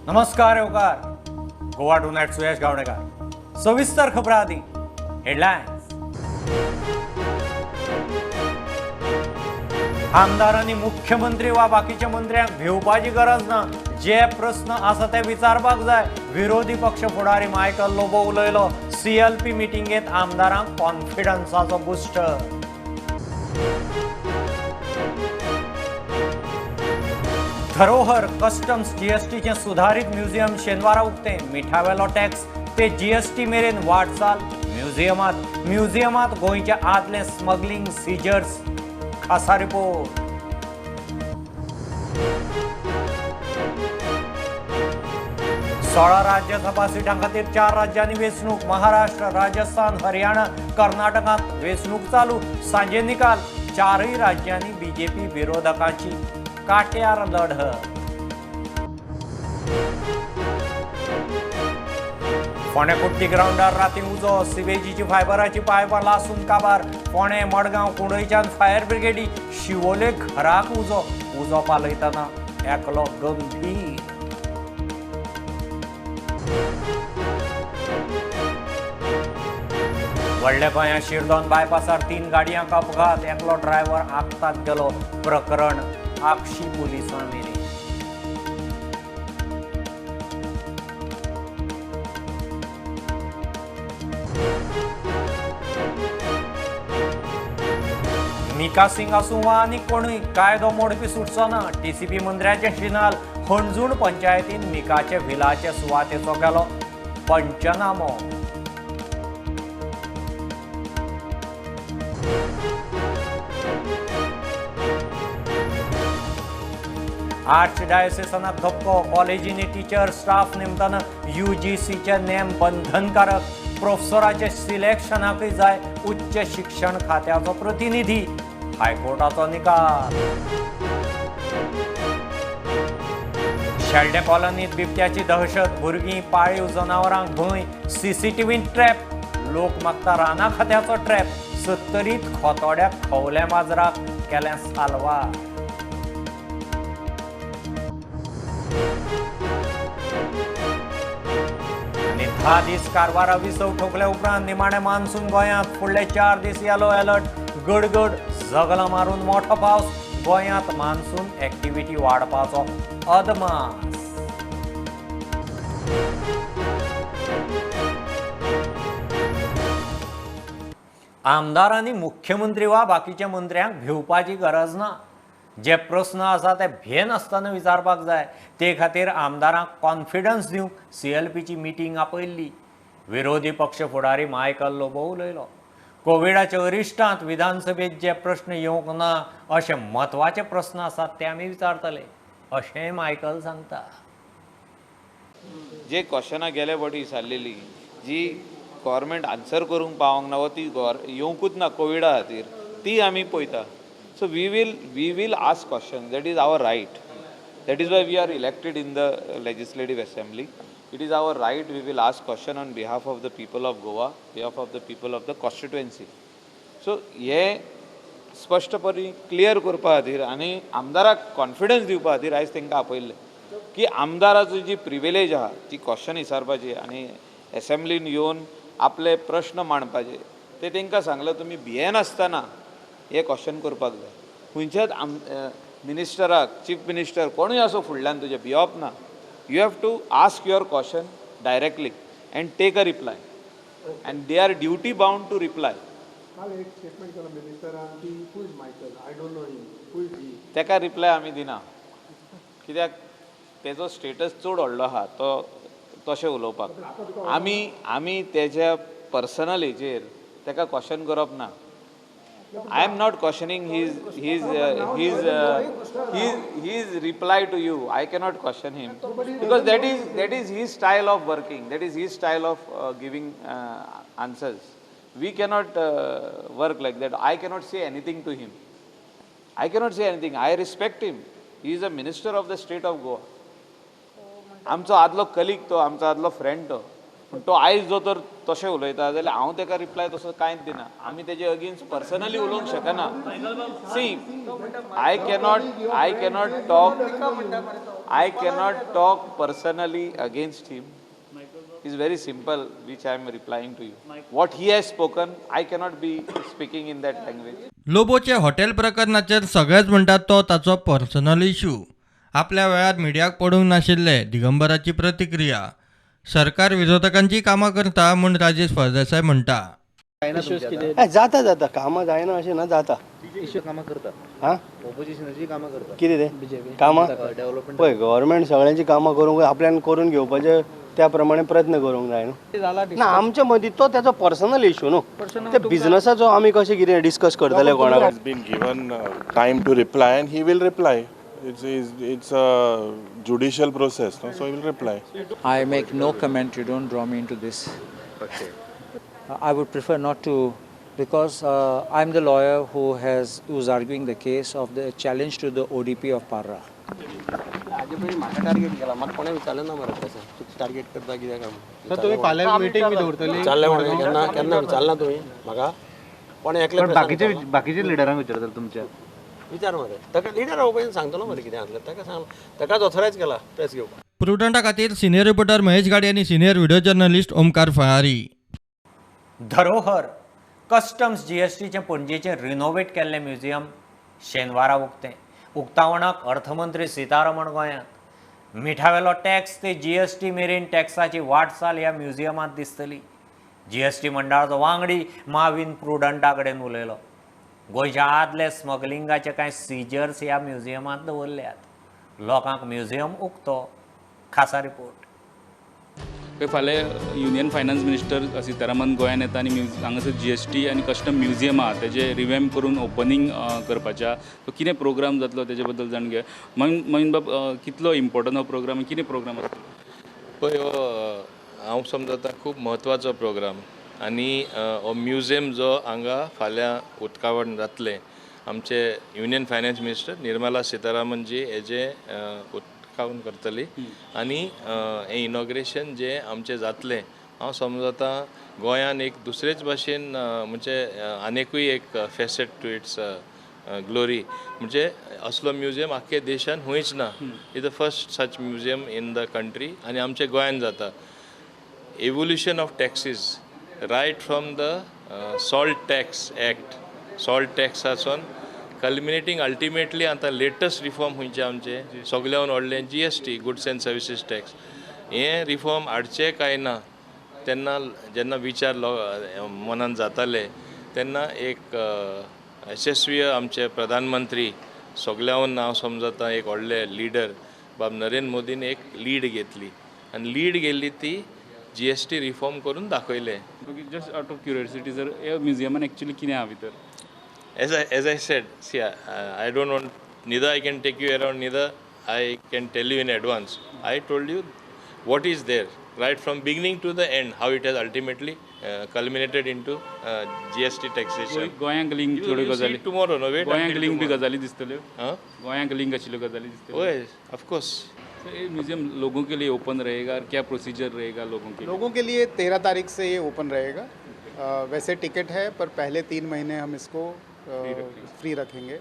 नमस्कार येवकार. गोवा टुनाइट सुयश गावडेकर. सविस्तर खबरां आदी हेडलायन्स. आमदारांनी मुख्यमंत्री वा बाकीच्या मंत्र्यांक भिवपाची गरज ना. जे प्रश्न आसा ते विचारपाक जाय. विरोधी पक्ष फुडारी मायकल लोबो उलयलो. CLP मिटिंगेंत आमदारांक कॉन्फिडन्साचो बुस्टर. धरोहर कस्टम्स GSTचे सुधारित म्युझियम शेनवारा उक्तें. मिठावेलो टॅक्स ते GST मेरेन वाटचाल म्युझियमात गोंयचे आदले स्मगलिंग सिजर्स. खासा रिपोर्ट. सोळा राज्यसभा सिटां खातीर 4 राज्यांनी वेंचणूक. महाराष्ट्र, राजस्थान, हरियाणा, कर्नाटकांत वेंचणूक चालू. सांजे निकाल. 4य राज्यांनी BJP विरोधकांची काट्यार लढत. फोंडे कुट्टी ग्राउंडार राती उजो. सिवेजीची फायबराची पायपां लासून काबार. फोंडे, मडगांव, कुंडयच्यान फायर ब्रिगेडी. शिवोले घराक उजो पालयतना एकलो गंभीर. व्हडले गोंया शिरदोन बायपासार 3 गाडयांक अपघात. एकलो ड्रायव्हर आगतात गेलो. प्रकरण आक्षी पुलिसां मेरेन. मिका सिंग आसूं वा आनी कोणूय कायदो मोडपी सुटचो ना. TCP मंत्र्याचे शिनाल. हणजूण पंचायतीन मिकाचे व्हिलाचे सुवातेचो केलो पंचनामो. आर्च डायसेसनाक धक्को. कॉलेजींनी टीचर स्टाफ नेमतना UGCचे नेम बंधनकारक. प्रोफेसराचे सिलेक्शनाकय जाय उच्च शिक्षण खात्याचो प्रतिनिधी. हायकोर्टाचो निकाल. शेल्डे कॉलनीत बिबट्याची दहशत. भुरगीं, पाळीव जनावरांक भंय. CCTV trap. लोक मागता राना खात्याचो ट्रॅप. 70 खोतोड्याक खवले माजराक केलें साल्वार. आनी 10 दीस कारवारा विसव ठोकले उपरांत निमाणे मान्सून गोंयांत. फुडले 4 दीस येलो अलर्ट. गडगड जगलां मारून मोठो पावस. गोंयांत मान्सून एक्टिव्हिटी वाडपाचो अदमास. आमदारांनी मुख्यमंत्री वा बाकीच्या मंत्र्यांक भिवपाची गरज ना. जे प्रश्न आसा ते भेन आसतना विचारपाक जाय. ते खातीर आमदारांक कॉन्फिडन्स दिवंक CLPची मिटींग आपयल्ली. विरोधी पक्ष फुडारी मायकल लोबो उलयलो. कोविडाच्या अरिश्टांत विधानसभेत जे प्रश्न येवंक ना अशे म्हत्वाचे प्रश्न आसात ते आमी विचारतले अशेंय मायकल सांगता. जे क्वेश्चनां गेले फावटी विचारलेली जी गव्हर्मेंट आन्सर करूंक पावोंक ना वा ती येवंकूच ना कोविडा खातीर ती आमी पळयता. So we will ask questions. That is our right. That is why we are elected in the Legislative Assembly. It is our right. We will ask question on behalf of the people of Goa, behalf of the people of the constituency. So हे स्पष्टपणे clear करपा खातीर आनी आमदाराक confidence दिवपा खातीर आयज तांकां आपयल्लें की आमदाराची जी प्रिविलेज आहा ती क्वेश्चन विचारपाची आनी एसेंब्लीन येवन आपले प्रश्न मांडपाचे ते तांकां सांगलें तुमी भियेनासतना हे क्वेश्चन करपाक जाय. खंयच्याच मिनिस्टराक, चीफ मिनिस्टर कोणूय आसूं फुडल्यान तुजे भिवप ना. You have to ask your question directly and take a reply and they are duty bound to reply. ताका रिप्लाय आमी दिना कित्याक तेजो स्टेटस चड व्हडलो आहा तो तशें उलोवपाक. आमी तेज्या पर्सनल ताका क्वेश्चन करप ना. I am not questioning his reply to you. I cannot question him because that is his style of working. That is his style of giving answers. We cannot work like that. I cannot say anything to him. I cannot say anything. I respect him. He is a minister of the state of Goa. आमचो आदलो colleague तो, आमचो आदलो friend तो. पूण तो आयज जो तर तशें उलयता जाल्यार हांव ताका रिप्लाय तसो कांयच दिना. आमी तेजे अगेन्स्ट पर्सनली उलोवंक शकना. See I cannot talk I cannot talk personally against him. It's very simple, which I am replying to you. What he has spoken, I cannot be speaking in that language. लोबोचे hotel प्रकरणाचेर सगळेच म्हणटात तो ताचो personal issue. आपल्या वेळार मिडियाक पडूंक नाशिल्ले दिगंबराची प्रतिक्रिया. सरकार विरोधकांची कामां करता म्हूण राजेश फळदेसाय म्हणटा. जाता जाता कामां जायना अशें ना, जाता इश्यू कामां करता. हां ऑपोजिशनाची कामां करता. कितें तें बीजेपी कामां डेव्हलपमेंट पळय गव्हर्मेंट सगळ्यांची कामां करूंक आपल्यान करून घेवपाचे त्या प्रमाणे प्रयत्न करूंक जाय न्हू. ना आमच्या मदीं तो तेजो पर्सनल इश्यू न्हू. ते बिझनसाचो आमी कशें कितें डिस्कस करतले कोणाक. Has been given time to reply and he will reply. It's a judicial process, no? So he will reply. I make no comment. You don't draw me into this. I would prefer not to, because I'm the lawyer who's arguing the case of the challenge to the ODP of Parra. म्हाका target केला, म्हाका कोणें विचारलें ना मरे तशें तूं target करता कित्याक आमी. तुम्ही फाल्यां मिटींग बी दवरतली. विचारलें म्हणे केन्ना विचारला तुमी म्हाका कोणें एकले बाकीच्या लिडरांक विचारतले तुमच्या विचार मरे ताका लिडर ओपन सांगतलो मरे कितें आसलें ताका सांग, ताकाच ऑथरायज केला प्रेस घेवपाक. प्रुडंटा खातीर सिनियर रिपोर्टर महेश गाडी आनी senior video journalist Omkar Phalari. धरोहर कस्टम्स जीएसटीचें पणजेचें रिनोवेट केल्लें म्युझियम शेनवारा उक्तावणाक अर्थमंत्री सीतारमण गोंयांत. मिठावेलो टॅक्स ते जीएसटी मेरेन टॅक्साची वाटचाल ह्या म्युझियमांत दिसतली. जीएसटी मंडळाचो वांगडी माविन प्रुडंटा कडेन उलयलो. गोंयच्या आदले स्मगलिंगाचे कांय सिजर्स ह्या म्युझियमांत दवरल्यात. लोकांक म्युझियम उक्तो. खासा रिपोर्ट. फाल्यां युनियन फायनान्स मिनिस्टर सितारामन गोंयांत येता आनी हांगासर जीएसटी आनी कस्टम म्युझियम आहा तेजें रिवॅम्प करून ओपनिंग करपाच्या. तो कितें प्रोग्राम जातलो तेजे बद्दल जाण घे. मोहीन बाब कितलो इम्पॉर्टंट हो प्रोग्राम, कितें प्रोग्राम आसतलो? पळय हो हांव समजता खूब म्हत्वाचो प्रोग्राम आनी हो म्युझियम जो हांगा फाल्यां उदकावण जातलें आमचे युनियन फायनान्स मिनिस्टर निर्मला सितारामनजी हेजें उदकावण करतली आनी हें इनॉग्रेशन जें आमचें जातलें हांव समजता गोंयान एक दुसरेच भाशेन म्हणजे आनिकूय एक फेसेट टू इट्स ग्लोरी म्हणजे असलो म्युझियम आख्खे देशान हुंयच ना. Is the first such museum in the country आनी आमच्या गोंयान जाता. Evolution of taxes right from the salt tax act, salt टॅक्सासून कल्मिनेटींग अल्टिमेटली आतां लेटस्ट रिफॉर्म खंयचे आमचे सगळ्यान व्हडलें GST goods and services tax. हें रिफॉर्म हाडचें काय ना तेन्ना जेन्ना विचार मनान जाताले तेन्ना एक यशस्वी आमचे प्रधानमंत्री सगळ्यान हांव समजता एक व्हडले लिडर बाब नरेंद्र मोदीन एक लीड घेतली आनी लीड गेल्ली ती जीएसटी रिफॉर्म करून दाखयलें. जस्ट आउट ऑफ क्युरियोसिटी जर ह्या म्युझियमान एक्चुअली कितें आहा भितर? As I said, see, I don't want, neither I can take you around, neither I can tell you in advance. I told you what is there, right from beginning to the end, how it has ultimately culminated into GST taxation. गोंयांक link थोड्यो You see गजाली it tomorrow, no? Wait गोंयांक until link बी tomorrow. गजाली दिसतल्यो. Huh? गोंयांक link आशिल्ल्यो गजाली दिसतल्यो. Oh, yes, of course. So, ये museum लोगों के लिए ओपन रहेगा? क्या प्रोसीजर रहेगा लोगों के लिए? लोगों के लिए 13 तारीख से ये ओपन रहेगा. वैसे टिकट है पर पहले 3 महीने हम इसको फ्री रखेंगे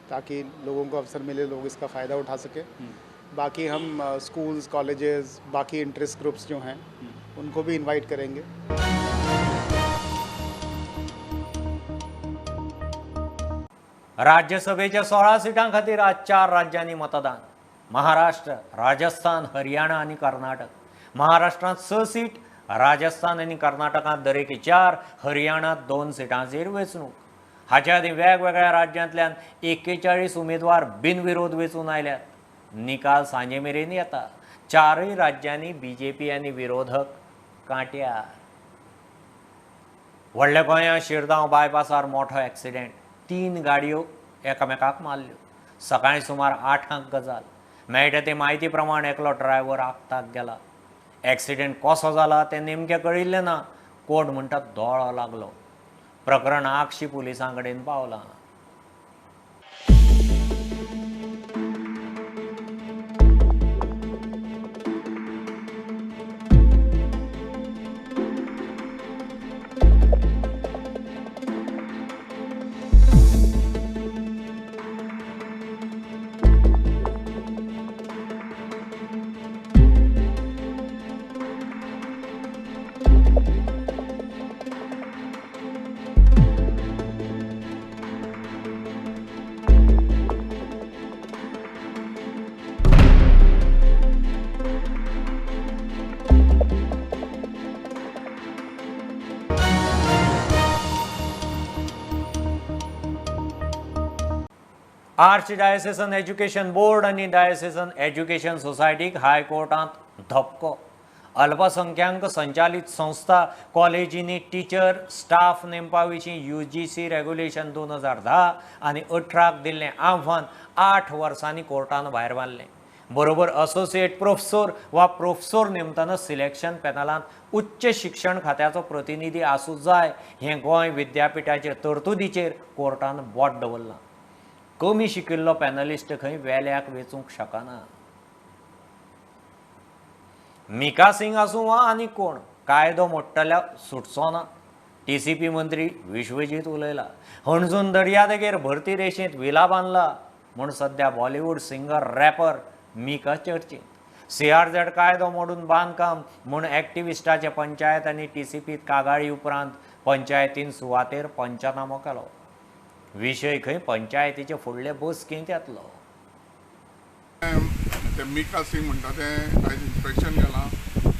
ताकि लोगों को अवसर मिले, लोग इसका फ़ायदा उठा सके. बाकी हम स्कूल्स, कॉलेजेस, बाकी इंटरेस्ट ग्रुप्स जो हैं उनको भी इनवाइट करेंगे. राज्यसभेच्या 16 सिटां खातीर आज 4 राज्यांनी मतदान. महाराष्ट्र, राजस्थान, हरियाणा आनी कर्नाटक. महाराष्ट्रांत 6 सीट, राजस्थान आनी कर्नाटकांत दरेकी 4, हरियाणात 2 सिटांचेर वेंचणूक. हाच्या आदीं वेगवेगळ्या राज्यांतल्यान 41 उमेदवार बिनविरोध वेंचून आयल्यात. निकाल सांजे मेरेन येता. 4 राज्यांनी बीजेपी आनी विरोधक कांट्यार. व्हडल्या गोंयांत शिरगांव बायपासार मोठो एक्सिडेंट. 3 गाडयो एकामेकाक मारल्यो. सकाळीं सुमार 8 गजाल. मेळटा ते म्हायती प्रमाण एकलो ड्रायव्हर आगताक गेला. एक्सिडेंट कसो जाला तें नेमकें कळिल्लें ना. कोण म्हणटा दोळो लागलो. प्रकरण आगशी पुलिसां कडेन पावलां. आर्च डायसेसन एज्युकेशन बोर्ड आणि डायसेसन एज्युकेशन सोसायटीक हायकोर्टात धपको. अल्पसंख्याक संचालित संस्था कॉलेजींनी टीचर स्टाफ नेमपा विशीं UGC रेग्युलेशन 2010 आनी 18 दिल्लें आव्हान 8 वर्सांनी कोर्टान भायर मारलें. बरोबर असोसिएट प्रोफेसर वा प्रोफेसर नेमतना सिलेक्शन पॅनलांत उच्च शिक्षण खात्याचो प्रतिनिधी आसूं जाय हें गोंय विद्यापीठाचे तरतुदीचेर कोर्टान बोट दवरलां. कमी शिकिल्लो पॅनलिस्ट खंय वेल्याक वेचूंक शकना. मिका सिंग आसूं वा आनी कोण कायदो मोडटल्या सुटचो ना. TCP मंत्री विश्वजीत उलयला. हणजून दर्यादेगेर भरती रेशेंत विला बांदला म्हूण सध्या बॉलिवूड सिंगर रॅपर मिका चर्चेंत. CRZ कायदो मोडून बांदकाम म्हूण एक्टिविस्टाचे पंचायत आनी TCPत कागाळी उपरांत पंचायतीन सुवातेर पंचनामो केलो. विशय खंय पंचायतीचे फुडले बसकेंत येतलो. ते मिका सिंग म्हणटा ते आयज इन्स्पेक्शन गेलां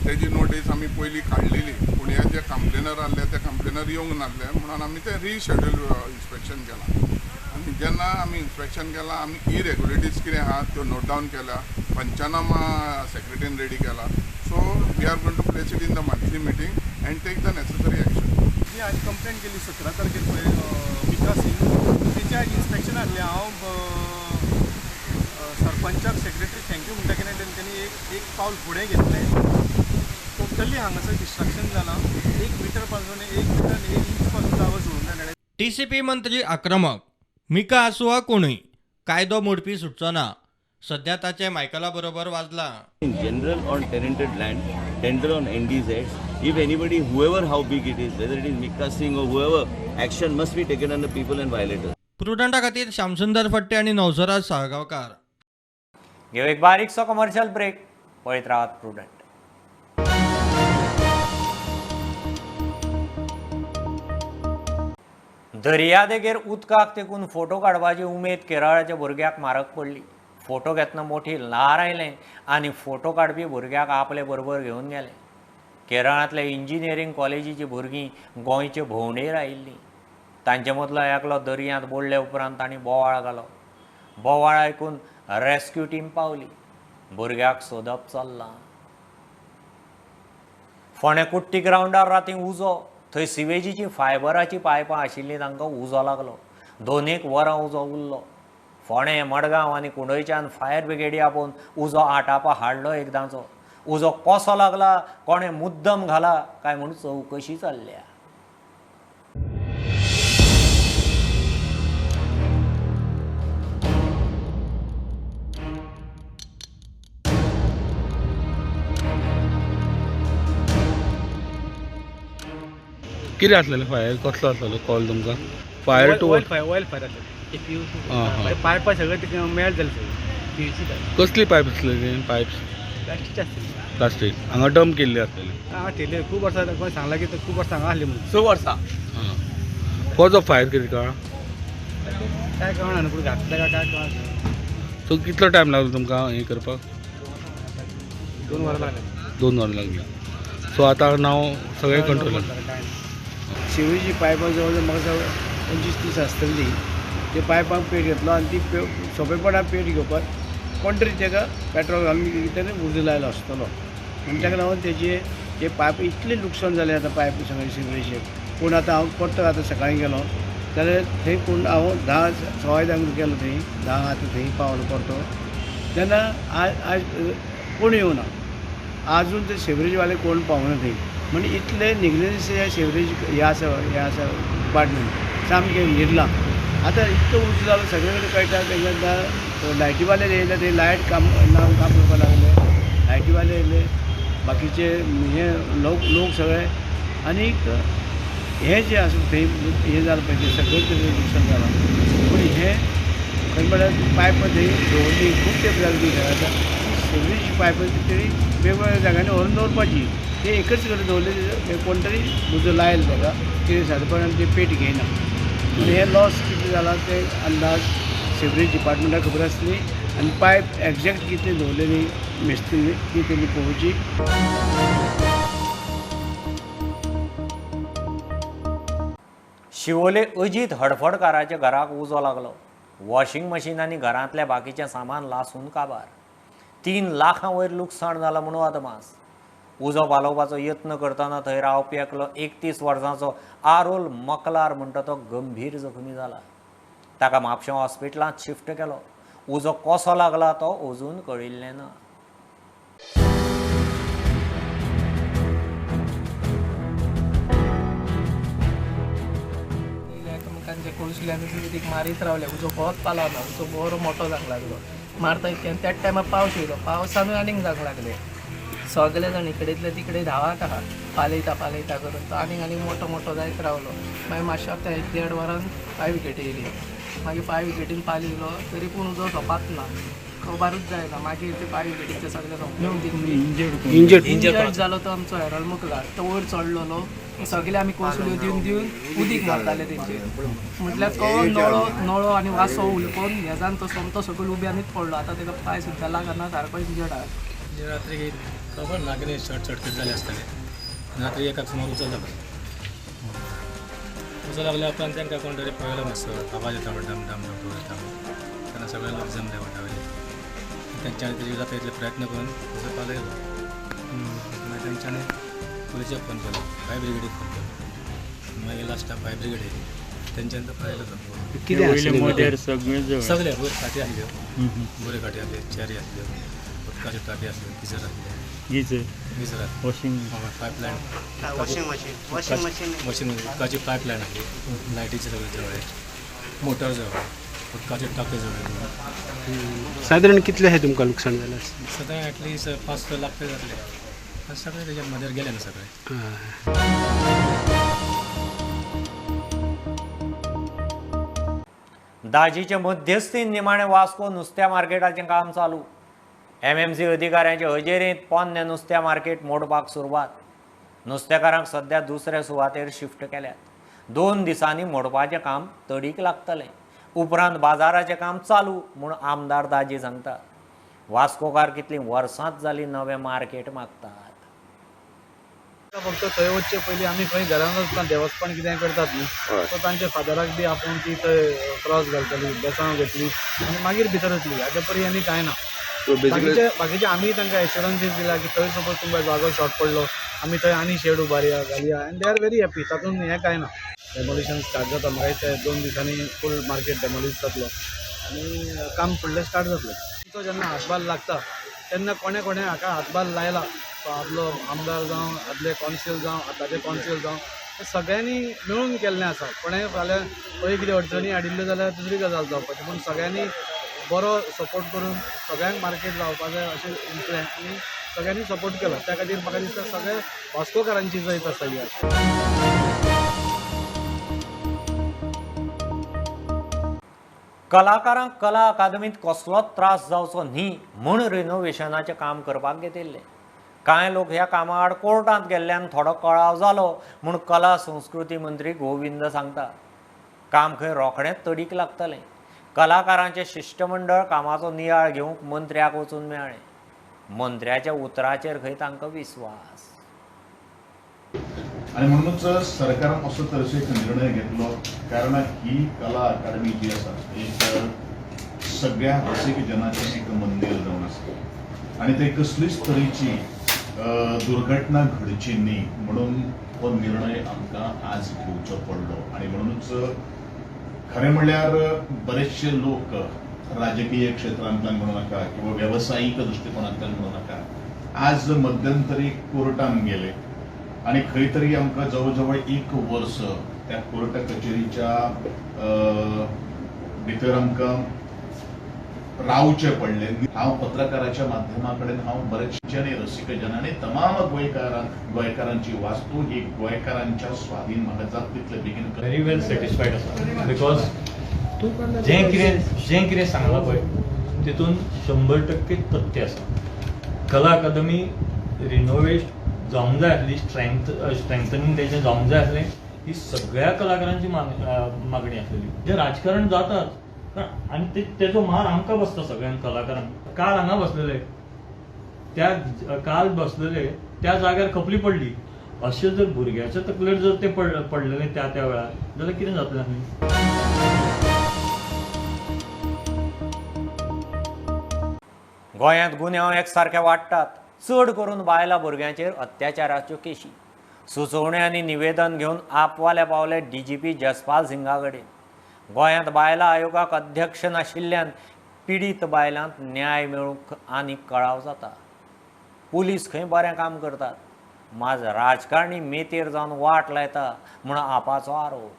तेजी नोटीस आमी पयलीं काडलेली पूण हे जे कंप्लेनर आहले ते कंप्लेनर येवंक नासले म्हणून आमी ते रिशेड्यूल इन्स्पेक्शन केलां. आनी जेन्ना आमी इन्स्पेक्शन केलां आमी इरेग्युलेटीज कितें आहा त्यो नोट डावन केल्या. पंचनामा सेक्रेटरीन रेडी केला. So we are going to place it in the monthly meeting and take the necessary action. मी आज कंप्लेंट केली 17 तारखेर मिका सिंग तेच्या आज इन्स्पेक्शन आहलें. हांव सरपंचाक सेक्रेटरी थँक्यू म्हणटा की तेंच्यांनी एक पावल फुडें घेतलें. टोटली हांगासर डिस्ट्रक्शन जालां. 1 मीटर पासून 1 मीटर 1 इंच पासून जागो सोडून जालें. TCP मंत्री आक्रमक. मिका आसूं वा कोणूय कायदो मोडपी सुटचो ना. सध्या ताचे मायकला बरोबर वाजला. In general on tenanted land, tender on NDZ, if anybody, whoever how big it is, whether it is Mika Singh or whoever, action must be taken on the people and violators. प्रुडंटा खातीर श्यामसुंदर फट्टे आणि नवसराज साळगांवकार. घेऊ एक बारीकसो commercial break. पळयत रावात prudent. दर्यादेगेर उदकाक तेकून photo काडपाची उमेद केरळाच्या भुरग्याक म्हारग पडली. फोटो घेतना मोठी ल्हार आयलें आनी फोटो काडपी भुरग्याक आपले बरोबर घेवन गेले. केरळांतल्या इंजिनियरींग कॉलेजीची भुरगीं गोंयचे भोंवडेर आयिल्लीं. तांचे मदलो एकलो दर्यांत बुडले उपरांत तांणी बोवाळ घालो. बोवाळ आयकून रेस्क्यू टीम पावली. भुरग्याक सोदप चल्लां. फोंड्या कुट्टी ग्रावंडार रातीं उजो. थंय सिवेजीची फायबराची पायपां आशिल्लीं तांकां उजो लागलो. 2 वरां उजो उरलो. फोंडे मडगांव आनी कुंडयच्यान फायर ब्रिगेडी आपोवन उजो आटापा हाडलो एकदांचो. उजो कसो लागला कोणें मुद्दम घाला काय म्हूण चवकशी चल्ल्या. कितें आसलेलें फायर कसलो आसलेलो कॉल तुमकां? फायर टू ऑयल फायर आसलेलें. पायपां सगळें मेल्ट जालें सगळें. PVC pipe. कसली पायप आसलेली? पायप्स प्लास्टीकचे आसलेले. प्लास्टीक हांगा डंप केल्ली आसलेली. हांगा ठेले खूब वर्सां कोण सांगला की खूब वर्सां हांगा आसली म्हणून. 6 वर्सां. कसो फायर कितें कळ्ळा? काय कळना न्हू पूण घातलें काय कळना. सो कितलो टायम लागलो तुमकां हें करपाक? 2 वरां लागले. 2 वरां लागली. सो आतां नाव सगळें कंट्रोल. शिवजी पायपां जवळ जवळ म्हाका 25-30 आसतली. ते पायपांक पेट घेतलो आनी ती सोंपेपणान पेट घेवपाक कोण तरी ताका पेट्रोल घालून कितें उजो लायलो आसतलो. आनी ताका लागून ते पायप इतलें लुकसाण जालें आतां पायप सगळें सिवरेजीचें. पूण आतां हांव परत आतां सकाळीं गेलो जाल्यार थंय कोण हांव 10 गेलो थंय 10 आतां थंय पावलो परतो. तेन्ना आज कोण येवना. आजून ते सेवरेजवाले कोण पावना थंय. म्हणजे इतले निग्लिजन्स हे सेवरेज हे आसा डिपार्टमेंट सामकें निर्ला. आतां इतलो उजो जालो सगळे कडेन कळटा. तेन्ना लायटीवाले येयले ते लायट काम करपाक लागले. लायटीवाले येयले बाकीचे हे लोक सगळे. आनीक हे जे आसा थंय हें जालें पळय तें सगळें तरेन नुकसाण जालां. पूण हें खंय म्हळ्यार पायप थंय दवरली खूब तेंप जालें ती आतां सेवरेज पायप तरी वेगवेगळ्या जाग्यांनी व्हरून दवरपाची. ते एकच कडेन दवरले कोण तरी उजो लायलो ताका कितें सादारणपणान ते पेट घेयना. पूण हे लॉस कितें जाला ते अंदाज सेवरेज डिपार्टमेंटाक खबर आसली आनी पायप एग्जॅक्ट कितली दवरलेली मेस्त्रीनी ती तेणी पळोवची. शिवोले अजीत हडफडकाराच्या घराक उजो लागलो. वॉशिंग मशीन आनी घरांतले बाकीचें सामान लासून काबार. 3 लाखां वयर लुकसाण जालां म्हणून अदमास. उजो पालोवपाचो यत्न करतना थंय रावपी एकलो 31 वर्सांचो आरोल मकलार म्हणटा तो गंभीर जखमी जाला. ताका म्हापशें हॉस्पिटलांत शिफ्ट केलो. उजो कसो लागला तो अजून कळिल्लें ना. एकामेकांचे कोळसुल्यांनी उदीक मारीत रावले. उजो बहुत पालवना. उजो बरो मोठो जावंक लागलो. मारता इतक्यान त्याच टायमार पावस येयलो. पावसानूय आनीक जावंक लागले. सगळे जाण इकडेतले तिकडे धावाक आहा. पालयता करून तो आनीक मोठो जायत रावलो. मागीर मातशें ते 1.5 वरान 5 विकेटी येयली. मागीर 5 विकेटीन पालयलो तरी पूण उजो सोंपात ना. कबारूच जायना. मागीर ते 5 विकेटीचे सगळे सोंपले. इंजर्ड जालो तो आमचो हेरल मुकलार. तो वयर चडलेलो. सगळे आमी कोळसुल्यो दिवन उदीक मारताले तेंचेर. म्हटल्यार तो नळो आनी वासो उलकोन हेजान तो सोमतो सकयल उब्यांनीच पडलो. आतां ताका पांय सुद्दां लागना. सारको इंजर्ड आहा. रात्री खबर ना कितें शॉर्ट सर्कीट जालें आसतलें. रात्री 1 सुमार उजो लागलो. उजो लागल्या उपरांत तांकां कोण तरी पळयलो मातसो आवाज येता डम डम डम येता. तेन्ना सगळे लोक जमले वटावले. तेंच्यांनी तरी जाता तितले प्रयत्न करून उजो पालयलो. मागीर तेंच्यांनी पुलिसाक फोन केलो. फायर ब्रिगेडीक फोन केलो. मागीर लास्टाक फायर ब्रिगेड येयली. तेंच्यांनी तो पळयलो तो. सगळे बऱ्यो खाटी आसल्यो. बऱ्यो खाटी आसल्यो. चेरी आसल्यो. उदकाच्यो टाकी आसल्यो. गिजर आसले. गिजर वॉशिंग मशीन उदकाची पायपलायन आसली. लायटीचे सगळे जवळ. मोटर जवळ. उदकाचे टाके जवळ. साधारण कितले हे तुमकां लुकसाण जालें? साधारण एटलीस्ट 5-6 लाख ते जातले. सगळे तेच्या मदेर गेले ना सगळे. दाजीचे मध्यस्थीन निमाणे वास्को नुस्त्या मार्केटाचें काम चालू. MMC अधिकाऱ्यांचे हजेरींत पोन्ने नुस्त्या मार्केट मोडपाक सुरवात. नुस्तेकारांक सध्या दुसऱ्या सुवातेर शिफ्ट केल्यात. 2 दिसांनी मोडपाचें काम तडीक लागतलें. उपरांत बाजाराचें काम चालू म्हूण आमदार दाजी सांगतात. वास्कोकार कितलीं वर्सांच जालीं नवें मार्केट मागतात. फक्त थंय वचचे पयलीं आमी खंय घरान वचपाक देवस्पण कितें करतात न्ही, सो तांच्या फादराक बी आपोवन ती थंय क्रॉस घालतली, बेसांव घेतली आनी मागीर भितर वतली. हाच्या परी आनी कांय ना. बाकीचे आमी तांकां एश्युरन्सीस दिला की थंय सपोज तुमकां जागो शॉर्ट पडलो आमी थंय आनी शेड उबारया घालया आनी दे आर व्हेरी हॅपी. तातूंत हें कांय ना. डेमोलिशन स्टार्ट जाता मागीर ते 2 दिसांनी फूल मार्केट डेमोलिश जातलो आनी काम फुडलें स्टार्ट जातलें. तो जेन्ना हातभार लागता तेन्ना कोणे हाका हातभार लायला, आदलो आमदार जावं, आदले कॉन्सिल जावं, आतांचे कॉन्सिल जावं, ते सगळ्यांनी मेळून केल्लें आसा. कोणें फाल्यां खंय कितें अडचणी हाडिल्ल्यो जाल्यार दुसरी गजाल जावपाची, पूण सगळ्यांनी बरो सपोर्ट करून सगळ्यांक मार्केट लावपा जाय अशें इन्फ्लुएन्स आनी सगळ्यांनी सपोर्ट केलो. त्या खातीर म्हाका दिसता सगळे वास्कोकारांची जैत आसा ही. कलाकारांक कला अकादमींत कसलोच त्रास जावचो न्ही म्हूण रिनोव्हेशनाचें काम करपाक घेतिल्लें. कांय लोक ह्या कामा आड कोर्टांत गेल्ल्यान थोडो कळाव जालो म्हूण कला संस्कृती मंत्री गोविंद सांगता. काम खंय रोखडेंच तडीक लागतलें. कलाकारांचें शिश्टमंडळ कामाचो नियाळ घेवंक मंत्र्याक वचून मेळ्ळें. मंत्र्याच्या उतराचेर खंय तांकां विस्वास. आणि म्हणूनच सरकारान असो तरेचो एक निर्णय घेतलो, कारण ही कला अकादमी जी आसा एक सगळ्या रसीक जनाचें एक मंदिर जावन आसा आनी थंय कसलीच तरेची दुर्घटना घडची न्ही म्हणून हो निर्णय आमकां आज घेवचो पडलो. आणि म्हणूनच खरें म्हणल्यार बरेचशे लोक राजकीय क्षेत्रांतल्यान म्हणू नाका किंवा व्यावसायिक दृश्टिकोनांतल्यान म्हणू नाका आज मध्यंतरी कोर्टान गेले आणि खंय तरी आमकां जवळ जवळ 1 वर्स त्या कोर्ट कचेरीच्या भितर आमकां रावचे पडले. हांव पत्रकाराच्या माध्यमा कडेन हांव बरेचशे रसीक जन आनी तमाम गोंयकारांची वास्तू ही गोंयकारांच्या स्वाधीन म्हाका जाता तितले बेगीन व्हेरी वेल सॅटिस्फायड आसा. बिकॉज जें कितें सांगलां पळय तितून 100% तथ्य आसा. कला अकादमी रिनोवेट जावंक जाय आसली, स्ट्रेंथनिंग तेजें जावंक जाय आसलें, ही सगळ्या कलाकारांची मागणी आसलेली. जें राजकारण जातात आनी तेजो मार आमकां बसता सगळ्यांक कलाकारांक. काल हांगा बसलेले त्या जाग्यार खपली पडली. अशें जर भुरग्याच्या तकलेर जर ते पडलेले त्या वेळार जाल्यार कितें जातलें आसलें. गोंयांत गुन्हे एकसारखे वाडटात, चड करून बायलां भुरग्यांचेर अत्याचाराच्यो केशी. सुचोवणी आनी निवेदन घेवन आपवाले पावले DGP जसपाल सिंगा कडेन. गोंयांत बायलां आयोगाक अध्यक्ष नाशिल्ल्यान पिडीत बायलांक न्याय मेळूंक आनीक कळाव जाता. पुलीस खंय बरें काम करतात, माज राजकारणी मेतेर जावन वाट लायता म्हूण आपाचो आरोप.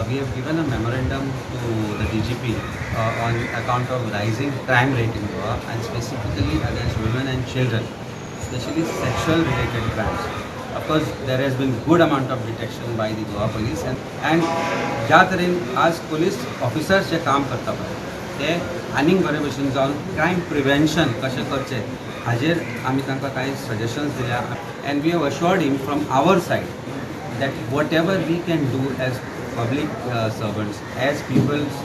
We have given a memorandum to the DGP on account of rising crime rate in Goa and specifically against women and children, especially sexual related crimes. Of course, there has been good amount of detection by the Goa police and ज्या तरेन आज police officers जे काम करता पळय ते आनीक बरे भशेन जावन क्रायम प्रिव्हेन्शन कशें करचें हाजेर आमी तांकां कांय सजेशन्स दिल्या and we have assured him from our side that whatever we can do as public servants, as people's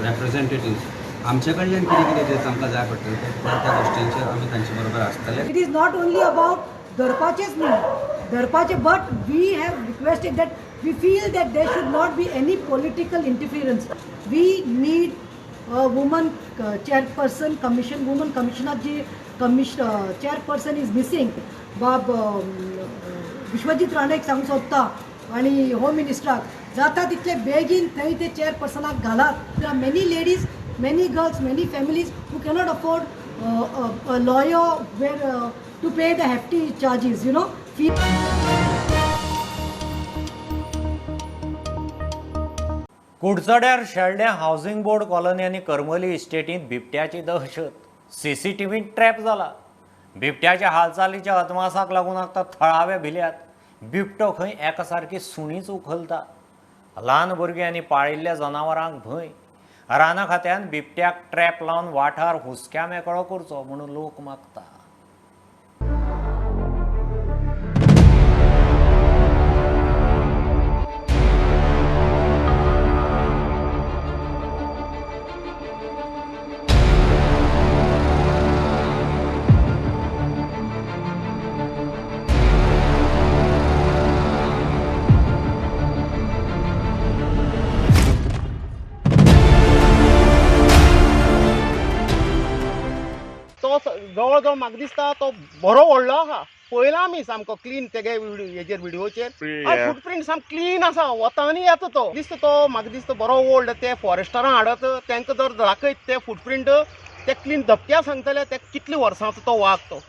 representatives, आमचे कडल्यान कितें कितें जे तांकां जाय पडटलें त्या गोश्टींचेर आमी तांचे बरोबर आसतले. It is not only about धरपाचेच न्ही, धरपाचे, but we have requested that we feel that there should not be any political interference. We need woman chairperson commission, woman कमिशनाची चेअरपर्सन इज मिसिंग. बाब विश्वजीत राणेक सांगूंक सोदता आनी होम मिनिस्टराक जाता तितले बेगीन थंय ते चेअरपर्सनाक घालात. There are many ladies, many girls, many families who cannot afford a lawyer where to pay the hefty charges, you know. कुडचड्यार शेल्ड्या हावसिंग बोर्ड कॉलनी आनी करमली इस्टेटींत बिबट्याची दहशत. CCTVत ट्रॅप जाला. बिबट्याच्या हालचालीच्या अदमासाक लागून आतां थळावे भिल्यात. बिबटो खंय एका सारकी सुणीच उखलता. ल्हान भुरगीं आनी पाळिल्ल्या जनावरांक भंय. राना खात्यान बिबट्याक ट्रॅप लावन वाठार हुस्क्या मेकळो करचो म्हणून लोक मागता. जवळ जवळ म्हाका दिसता तो बरो व्हडलो आहा. पळयला आमी सामको क्लीन तेगे हेजेर व्हिडिओचेर फुटप्रिंट सामको क्लीन आसा. वतानी येता तो दिसता. तो म्हाका दिसता बरो ओल्ड. ते फॉरेस्टरां हाडत तांकां जर दाखयत ते फुटप्रिंट ते क्लीन धपक्या सांगतले ते कितले वर्सांचो तो वाघ तो.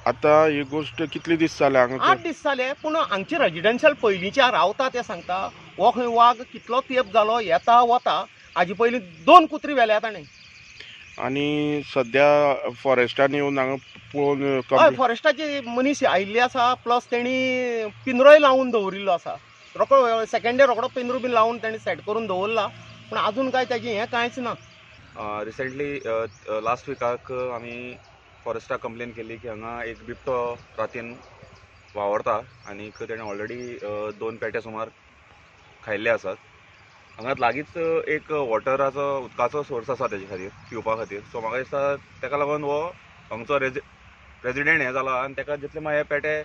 आतां ही गोश्ट कितले दीस जाले हांगा? 8 दीस जाले. पूण हांगचे रेजिडेन्शियल पयलींच्या रावता ते सांगता हो खंय वाघ कितलो तेंप जालो येता वता. हाजे पयलीं 2 कुत्री व्हेल्या ताणें. आणि सध्या फॉरेस्टान येवन हांगा पळोवन हय फॉरेस्टाचे मनीस आयिल्ले आसा. प्लस तेणी पिंजरोय लावून दवरिल्लो आसा. रोखडो सेकंड डे रोखडो पिंजरो बीन लावून तेणी सेट करून दवरला. पूण आजून काय ताजें हें कांयच ना. रिसेंटली लास्ट विकाक आमी फॉरेस्टाक कंप्लेन केली की हांगा एक बिबटो रातीन वावरता आनी तेणें ऑलरेडी 2 पेटे सुमार खायल्ले आसात. हांगा लागींच एक वॉटराचो उदकाचो सोर्स आसा तेजे खातीर पिवपा खातीर. सो म्हाका दिसता तेका लागून हो हांगचो रेजिडेंट हें जाला आनी तेका जितले मागीर हे पेटे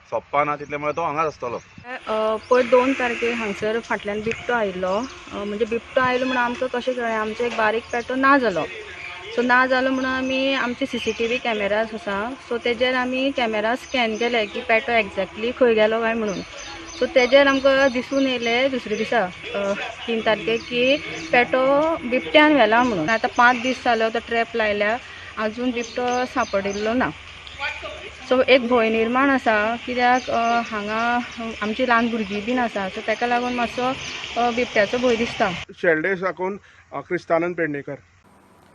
सोंपपा ना तितले म्हळ्यार तो हांगाच आसतलो. पयर 2 तारखेक हांगसर फाटल्यान बिबटो आयिल्लो. म्हणजे बिबटो आयलो म्हणून आमकां कशें कळ्ळें आमचो एक बारीक पेटो ना जालो. सो ना जालो म्हणून आमी आमचे CCTV कॅमेराज आसा सो तेजेर आमी कॅमेरा स्कॅन केले की पेटो एक्झॅक्टली खंय गेलो काय म्हणून. सो तेजेर आमकां दिसून येयलें दुसरे दिसा 3 तारखेक की पेटो बिबट्यान व्हेला म्हणून. आतां 5 दीस जालो तो ट्रॅप लायल्या आजून बिबटो सांपडिल्लो ना. सो एक भंय निर्माण आसा कित्याक हांगा आमची ल्हान भुरगीं बीन आसा सो ताका लागून मातसो बिबट्याचो भंय दिसता. शेल्डे साकून क्रिस्तानंद पेडणेकर.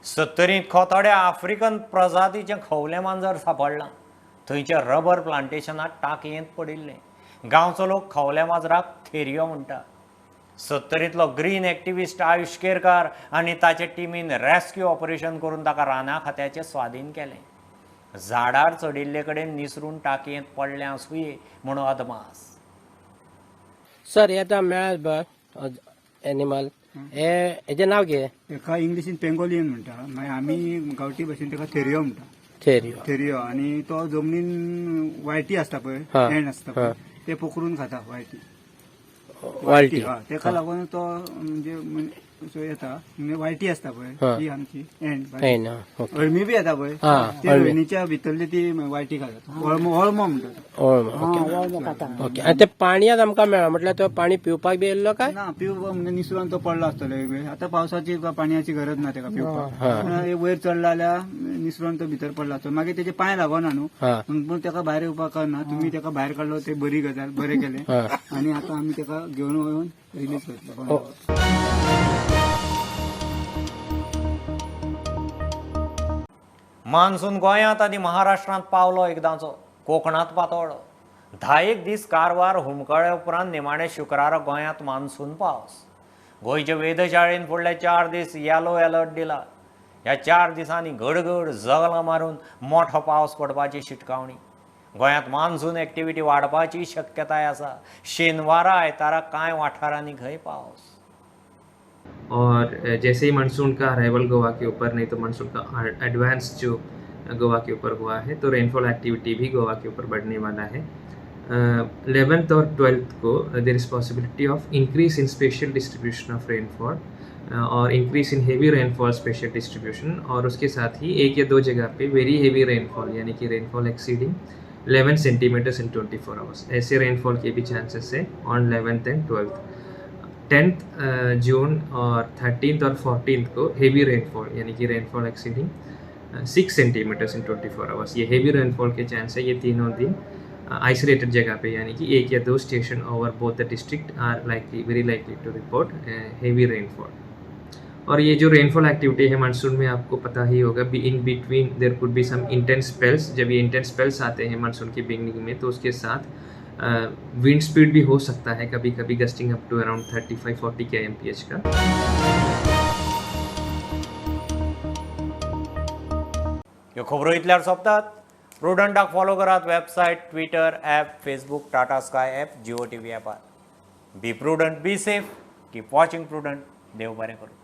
70 खोतोड्या आफ्रिकन प्रजातीचें खवलें मांजर सापडलां. थंयच्या रबर प्लांटेशनात टांकयेंत पडिल्लें. गांवचो लोक खवल्या माजराक थेरियो म्हणटा. 70तलो ग्रीन एक्टिविस्ट आयुश केरकार आनी ताचे टिमीन रेस्क्यू ऑपरेशन करून ताका राना खात्याचें स्वाधीन केलें. झाडार चडिल्ले कडेन निसरून टांकयेंत पडलें आसूंये म्हणून अदमास. सर हे आतां मेळ्ळा पळय एनिमल हेजें नांव कितें? एका इंग्लिशीन पेंगोलियन म्हणटा. मागीर आमी गांवठी भाशेन तेका थेरियो म्हणटा. थेरियो आनी तो जमनीन वायटी आसता पळय हँड आसता पळय ते पकडून खाता वायटी. तेका लागून तो म्हणजे येता वायटी आसता हा. पळय ती आमची एंड, ओके. अळमी बी येता पळय हा, ती अळमी. अळमीच्या भितरली ती वायटी खातात अळमो म्हणतात ओके. आणि ते पाणयात आमकां मेळ्ळा म्हटल्यार तो पाणी पिवपाक बी येयल्लो काय? ना पिवपाक म्हणजे निसरून तो पडलो आसतलो एक वेळ आता पावसाची पाण्याची गरज ना तेका हा. पिवपाक पण हे वयर चडला जाल्यार निसरून तो भितर पडला आसतो मागीर तेजे पांय लागना न्हू हा. पूण तेका भायर येवपाक कळना तुम्ही तेका भायर काडलो ते बरी गजाल बरें केलें हा. आणि आता आमी तेका घेवन येवन रिलीज करतलो ओ. मान्सून गोंयांत आनी महाराष्ट्रांत पावलो एकदांचो, कोकणांत पातळ्ळो. 10 दीस कारवार हुमकळे उपरांत निमाणे शुक्रार गोंयांत मान्सून पावस. गोंयचे वेधशाळेन फुडले 4 दीस येलो अलर्ट दिला. ह्या 4 दिसांनी घडघड जगलां मारून मोठो पावस पडपाची शिटकावणी. गोंयांत मान्सून एक्टिव्हिटी वाडपाची शक्यताय आसा. शेनवारा आयतारा कांय वाठारांनी खंय पावस. और जैसे ही मानसून का अराइवल गोवा के ऊपर, नहीं तो मानसून का एडवांस जो गोवा के ऊपर हुआ है, तो रेनफॉल एक्टिविटी भी गोवा के ऊपर बढ़ने वाला है. 11th और 12th को there is possibility of increase in spatial distribution of rainfall और increase in heavy rainfall spatial distribution, और उसके साथ ही 1 या 2 जगह पे वेरी हेवी रेनफॉल यानी कि rainfall exceeding 11 centimetres in 24 hours, ऐसे रेनफॉल के भी चांसेस है on 11th end 12th. 10th जून और 13th और 14th को हेवी रेनफॉल यानी कि rainfall exceeding 6 centimetres in 24 hours, ये हेवी रेनफॉल के चांस है. ये तीनों दिन आइसोलेटेड जगह पे यानी कि 1 या 2 station over both the district are likely very likely to report heavy rainfall. और ये जो रेनफॉल एक्टिविटी है मानसून में आपको पता ही होगा, in between their could be some intense spells. जब ये इंटेंस स्पेल्स आते हैं मानसून की बिगनिंग में, तो उसके साथ विंड स्पीड भी हो सकता है कभी कभी gusting up to around 35-40 kmph का. ह्यो खबरो इतल्यार सोंपतात. प्रुडंटाक फॉलो करात website, Twitter, app, Facebook, Tata Sky app, Jio TV ॲपार. Be prudent, be safe, keep watching Prudent. देव बरें करूं.